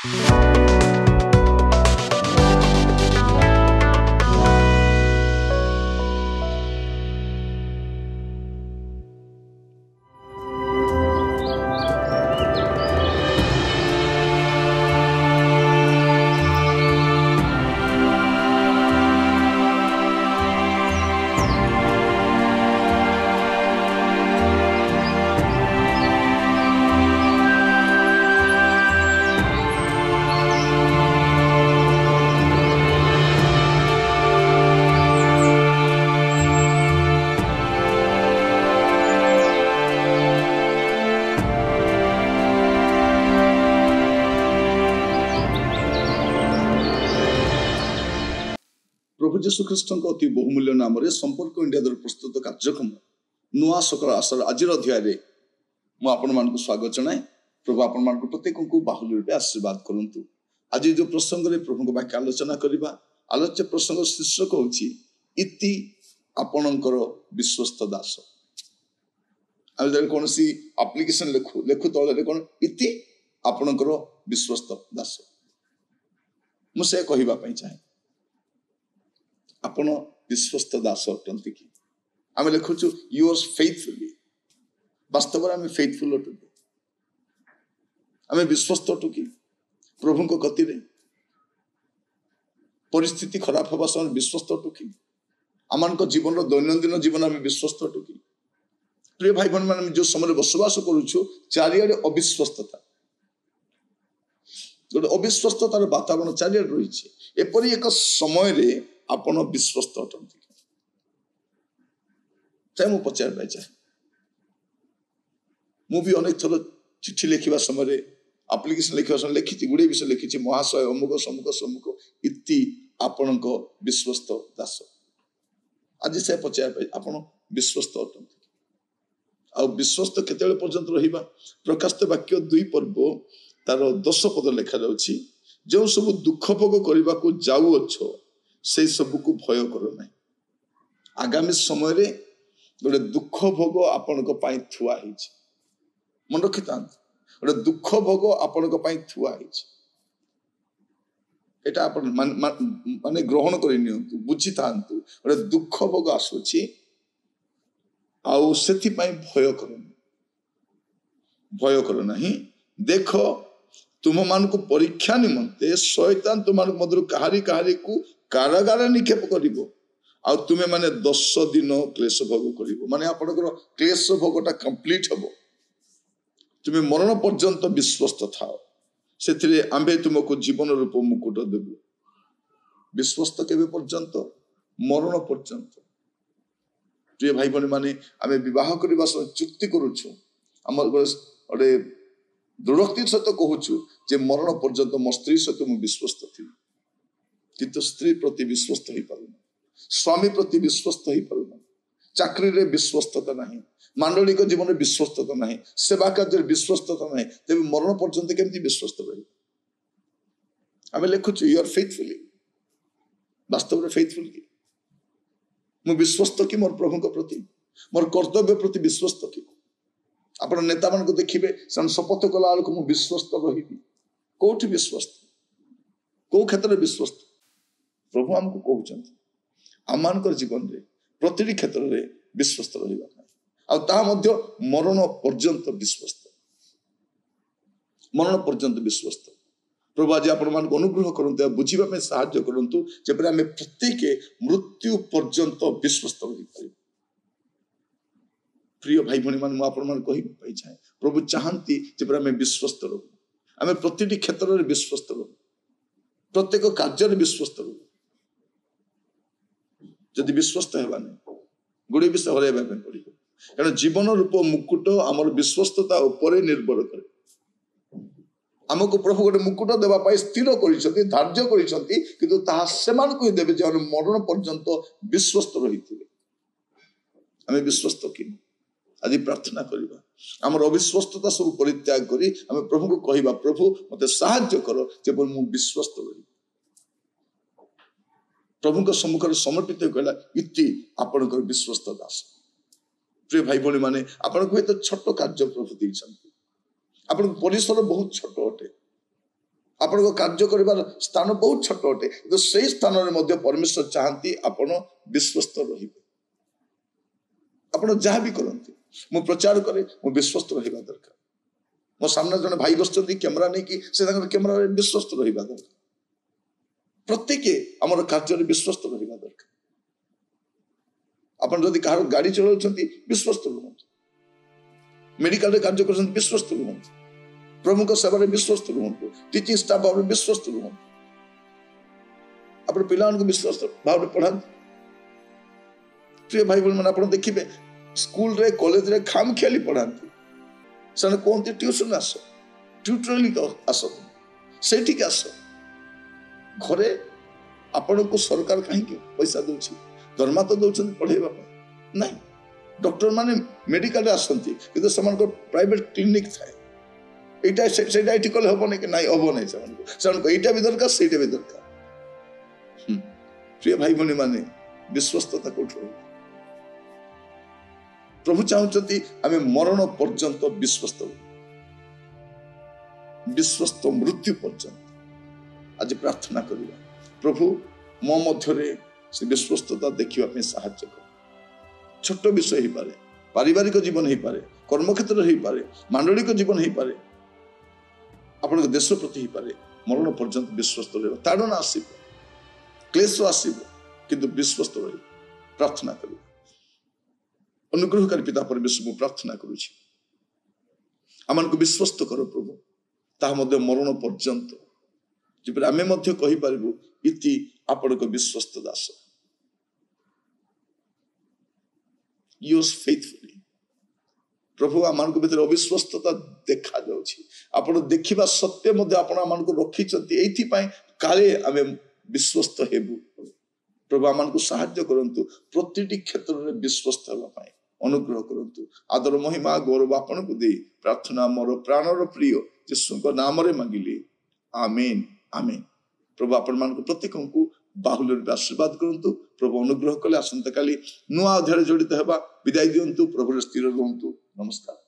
प्रभु जीशु ख्रीष्ट अति बहुमूल्य नाम संपर्क इंडिया द्वारा प्रस्तुत कार्यक्रम नुआ सकाल आशर आज अध्याय मुझे स्वागत जनाए। प्रभु आपण प्रत्येक को बाहुल्य रूपे आशीर्वाद करूँ। आज जो प्रसंग में प्रभु वाक्य आलोचना करवा आलोच्य प्रसंग शीर्षक हूँ इति आपणकर विश्वस्त दास। कौन सी एप्लिकेशन लेखु तले कौन इति आपणकर विश्वस्त दास मुझे कहवाई चाहे आपण विश्वस्त दास अटंती कि आम लिखुचु योर्स फेथफुली वास्तव में आम फेथफुल अटु आम विश्वस्त अटु कि प्रभु गति परिस्थिति खराब हवा समय विश्वस्त अटु कि आम जीवन दैनंदिन जीवन आम विश्वस्त अटु कि प्रिय भाई बहन मैंने जो समय बसवास करुछु चारिआडे अविश्वस्तता गोटे अविश्वस्ततार वातावरण चारिआडे रही एपरी एक समय रे आपण विश्वस्त अटंती चाहे मु पचार पाई चाहे मु भी अनेक थर चिठी लिखा समय एप्लिकेशन लिखा समय लिखी गुड़े विषय लिखी महाशय अमुक समुक समुक इति आपण विश्वस्त दास। आज से पचार पाई आपण विश्वस्त अटंती आ विश्वस्त केते पर्यंत रहिबा। प्रकाशित वाक्य 2 पर्व तार 10 पद लिखा जाउछि जो सब दुख भोग करबा को जाउअछ से सब को भय करो ना। आगामी समय रे गोटे दुख भोग आपण थुआ मन रखी था गोटे दुख भोग आपण थुआ यहाँ माने ग्रहण कर बुझी था गोटे दुख भोग आसूची आउ से भय कर नहीं। देख तुम मान को परीक्षा निमंते शैतान तुम मध्य कहारी कहारी को कारागार निक्षेप कर तुम्हें माने 10 दिन क्लेश भोग कर माने आपनकर क्लेश भोगटा कंप्लीट हम तुम्हें मरण पर्यंत विश्वस्त थाओ से आंबे तुमको जीवन रूप मुकुट देबु। विश्वस्त केबे पर्यंत मरण पर्यंत। प्रिय भाई बहन माने आमे विवाह करबा समय चुक्ति करूछु हमर गोटे दृढ़ोक्ति सहित कहूछु जे मरण पर्यंत मो स्त्री सहित मु विश्वस्त थी किंतु स्त्री प्रति विश्वस्त हो पारुना स्वामी प्रति विश्वस्त हो पारुना चाकरी रे विश्वस्तता नहीं मांडलिक जीवन में विश्वस्तता नहीं सेवा कार्य विश्वस्तता नहीं तेज मरण पर्यंत केमती विश्वस्त रही आम लिखुचु यू आर फेथफुली वास्तव में फेथफुल कि मु विश्वस्त कि मोर प्रभु प्रति मोर कर्तव्य प्रति विश्वस्त कि आप नेता मान को देखिए शपथ कला बेलू मुझे विश्वस्त रही कौटी विश्वस्त कौ क्षेत्र में विश्वस्त प्रभु आमको कहते आम जीवन में प्रति क्षेत्र में विश्वस्त रहा मरण पर्यंत विश्वस्त मरण पर्यंत विश्वस्त। प्रभु आज आपण मान अनुग्रह करते बुझा साहाय्य करूँ जब आम प्रत्येक मृत्यु पर्यंत विश्वस्त रही पार। प्रिय भाई भणी मान कही चाहे प्रभु चाहती जब आम विश्वस्त रहू आम प्रति क्षेत्र में विश्वस्त रहू प्रत्येक कार्य विश्वस्त रहू जदि विश्वस्त हेबानी गुड़े विषय हरैबा पड़ो कारण जीवन रूप मुकुट आमर विश्वस्तता उपरे निर्भर करे। आमको प्रभु गोटे मुकुट देवाई स्थिर कर धार्य कर देवे जो मरण पर्यंत विश्वस्त रही आम विश्वस्त कि आज प्रार्थना करवा आमर अविश्वस्तता सब परित्याग करी आम प्रभु को कहवा प्रभु मते साहाय्य कर जब मु विश्वस्त रही प्रभु को सम्मुख समर्पित कहला इति आपणकर विश्वस्त दास। प्रिय भाई भणी माने आपण को तो छोट कार्य प्रभु देइछन्ति आपण परिसर बहुत छोट अटे आपण कार्य कर स्थान बहुत छोट अटे तो से स्थान में परमेश्वर चाहती आपण विश्वस्त रही आपण जहाँ भी करते मु प्रचार करे मु विश्वस्त रहा दरकार मो सामने जन भाई बस कैमेरा नहीं कि कैमेरा विश्वस्त रहा दरकार प्रत्येक आम कार्य विश्वस्त रहा दरकार आपण जदि कहार गाड़ी चलाउछंती विश्वस्त रुहंतु मेडिकल कार्य कर विश्वस्त रुहंतु प्रमुख सेवा विश्वस्त रुहंतु टीचिंग स्टाफ भाव विश्वस्त रुहंतु आपण पिला विश्वस्त भाव पढ़ाते प्रिय भाई बहन मैंने देखिए स्कूल रे कॉलेज रे खाम खेली पढ़ाती से कहते ट्यूशन आस ट्यूटोरियल आस से आस घरे आपण को सरकार कहीं पैसा दौर दरमा तो दौरान पढ़ेगा ना डॉक्टर माने मेडिकल आसती कि प्राइवेट क्लिनिक थाए यहाँ से कले हम नहीं कि ना हम नहीं से यहाँ भी दरकार से भी दरकार प्रिय भाई भनी माने विश्वस्तता कौट प्रभु चाहते आम मरण पर्यंत विश्वस्त विश्वस्त मृत्यु पर्यंत आज प्रार्थना करवा प्रभु मो मध्य से विश्वस्तता देखा साहाय्य कर छोट विषय हो पारे पारिवारिक जीवन हो पारे कर्मक्षेत्र हो पारे मांडलिक जीवन हो पारे आपण देश प्रति हो पारे मरण पर्यंत विश्वस्त रह ताड़ना आसब क्लेश आसब किंतु विश्वस्त रह प्रार्थना कर अनुग्रहकारी पिता परमेश्वर मु प्रार्थना करुछि आमान को विश्वस्त कर प्रभु ता मध्य मरण पर्यंत जिपर आमे मध्य कहि पारिबु इति आपण को विश्वस्त दास यूज फेथफुली प्रभु आमान को भीतर अविश्वस्तता देखा जाउछि आपण देखिबा सत्य मध्य आपण आमान को रखिचंती एथि पई काले आमे विश्वस्त हेबु प्रभु आमान को सहाय्य करंतु प्रतिटी क्षेत्र में विश्वस्त हेबा पई अनुग्रह करंतु आदर महिमा गौरव आपण को दे प्रार्थना मोर प्राणर प्रिय यीशु को नाम रे मांगिली आमीन आमीन प्रभु आपण मान को प्रत्येक को बाहुल्य आशीर्वाद करंतु प्रभु अनुग्रह कले आसंता काली नुआ अध्याय जड़ित हेबा विदाय दियंतु प्रभु स्थिर रहंतु नमस्कार।